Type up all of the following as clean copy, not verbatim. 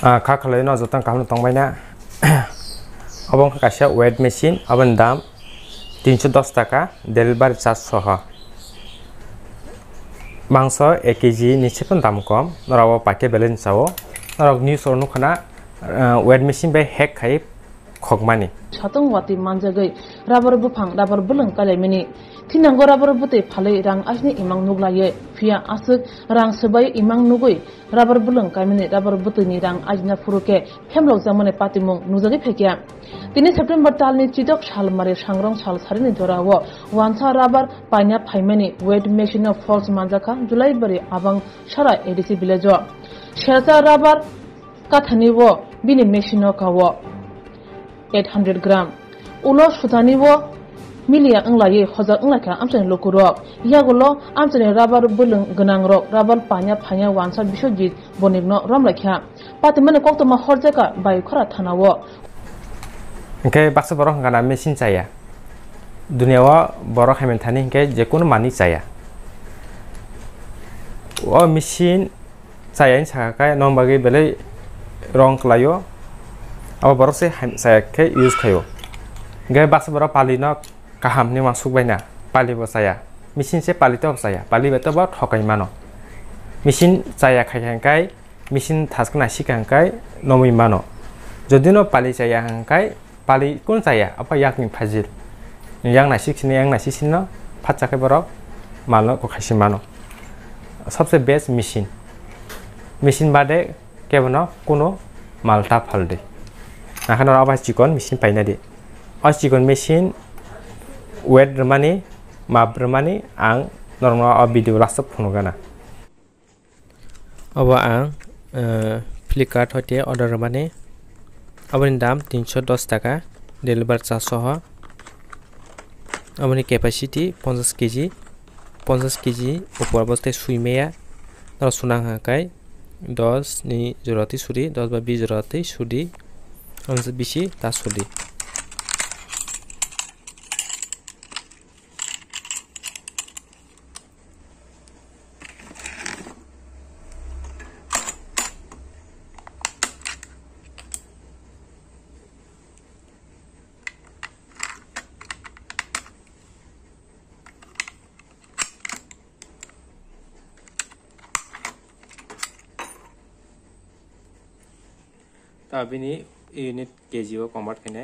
Kakalai no jotang kamu tongbai na abang kakasya weight machine abang dam 310 টাকা delivery charge soha mangso 1 kg niche pun dam kom norawo pake belen sao norok news or nukhana weight machine by hack khai khokmani chatong wati manjagai rubber bufang rubber bulung kalemini tinanggo rubber bute phalai rang asni imang nuglaye phia asuk rang sebai imang nugui rubber bulung kaimini rubber butuni rang ajna furuke phemlok jamone patimung nujagi phekya 3 September তালনি চিটক শালমারে সাংরং সাল সারিনি ধরাও ওয়ানসা rubber পাইনা ফাইমানি ওয়েট মেশিন অফ ফলস মানজাকা জুলাই বারে আবাং সারা এডিসি ভিলেজ শেরসা রাবার কাথানিও বিনি মেশিন কাও 800 গ্রাম উলো সুতানিও মিলিয়া अंलाये हजा अंलाका आमचने लोकुरक यागुलो आमचने राबार बुलुं गनांगरक राबार पाnya फाइना वानसा बिसजित बनिगनो रमलाख्या पातिमाने कक्तमा हरजाका बायखरा थानावो Oke, bakso borok ngana mesin saya. Dunia wa borok hemen tani ke jekun mani saya. Wa mesin saya ini sakai non bagi beli rong kelayo. Apa borok sih saya ke use kayo. Gaya bakso borok pali no kaham ni masuk banyak pali bo saya. Mesin saya pali tu saya. Pali betul buat hokai mano. Mesin saya kai mesin task nasi kai nomi mano. Jadi no pali saya kai pali kun saya apa yakni fajil yang nasi sini no pacakai borok malo ko khasi mano सबसे best machine बादे केबनो कुनो मालटा फालदे नाखानो आबा chicken machine पाइना दे अ chicken machine wait Ramani माप रमानी आं नर्मा अ video last फुनुगाना अब आं फ्लिपकार्ट हते order Ramani aboni dam 310 টাকা deliver charge সহ aboni ক্যাপাসিটি 50 কেজি উপর অবস্থায় সুইমেয়া তারা সুনাং হাকাই 10 ni জরতি সুরি 10 বা 20 জরতি সুদি অংশ বেশি তা সুদি Tapi ini unit kg convert kene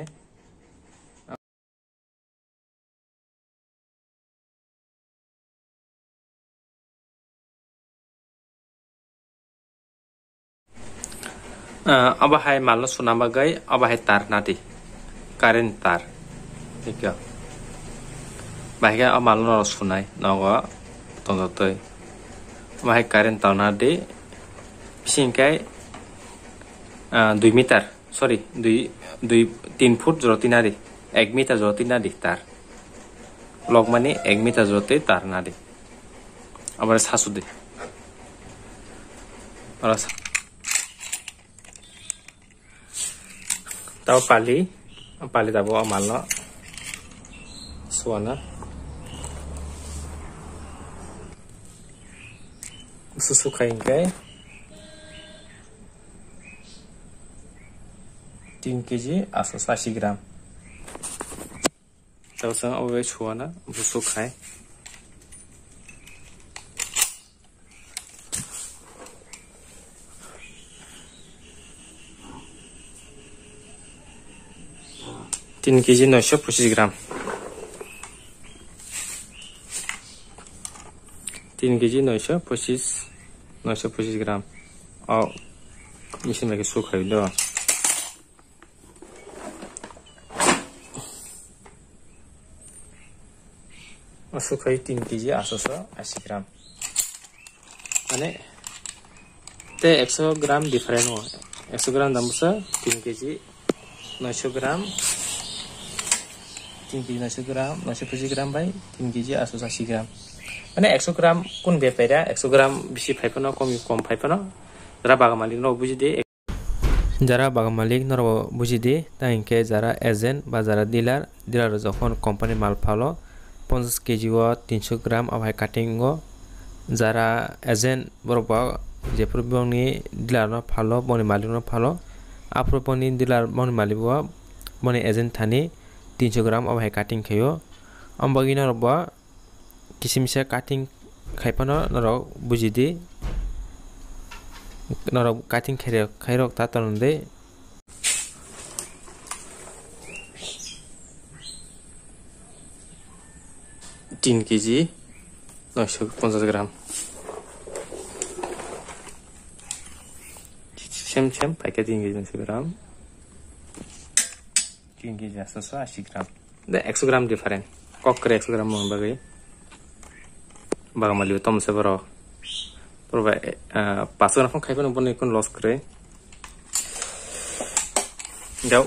अब hai malo sunama gai अब hai tar nadi current tar ठीक है bahaya अब malo no sunai nogo tondotoi अब hai current tar nadi singkai 2 meter sorry 3 foot জরতি নারি 1 metre জরতি নারি তার লগ মানে 1 metre জরতি তার নারি আবার সাসু দে আর তাও পালি যাব মাল সোনা susu kaingkai 3 kg 880 ग्राम तब संग अब छुआना भुसु खाए तीन kg 925 ग्राम 3 kg 925 ग्राम और मिशन में सुखाई दो सुखाई 3 kg 880 ग्राम माने ते 100 ग्राम डिफरेंट हो 100 ग्राम दाम से 3 kg 900 ग्राम 3 kg 900 ग्राम 925 ग्राम बाय 3 kg 880 ग्राम माने 100 ग्राम कुन बेपेरा 100 ग्राम बेसी फाइफनो कम फाइफनो जरा बागामालिक न बुझि दे যারা বাগান মালিক নর বুঝি দি তাইকে যারা এজেন্ট বা যারা ডিলার যখন কোম্পানি মাল ফালো 50 কেজি ও 300 গ্রাম আবার কাটিং ও যারা এজেন্ট বড় जेफोर बंनि डिलार न फालो बंनि मालिक न फालो आफर बंनि डिलार बंनि मालिक बा बंनि एजेंट थानी 300 ग्राम अब है काटिंग खायो अम्बगी न रबा किसिमसे काटिंग खाइफानो नरो बुजिदि नरो काटिंग खाइरक ता तनदे 3 केजी 950 ग्राम सेम pakai 3 केजी 900 ग्राम 3 केजी 180 ग्राम दे 100 ग्राम डिफरेंट कक करे 100 ग्राम मन बागै बागमाली तम से बरो परबा 500 ग्राम खाइबो बने कोन लॉस करे दाउ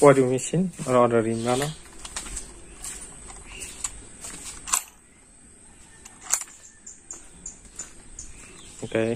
वाशिंग मशीन और ऑर्डर रिंगानो Okay.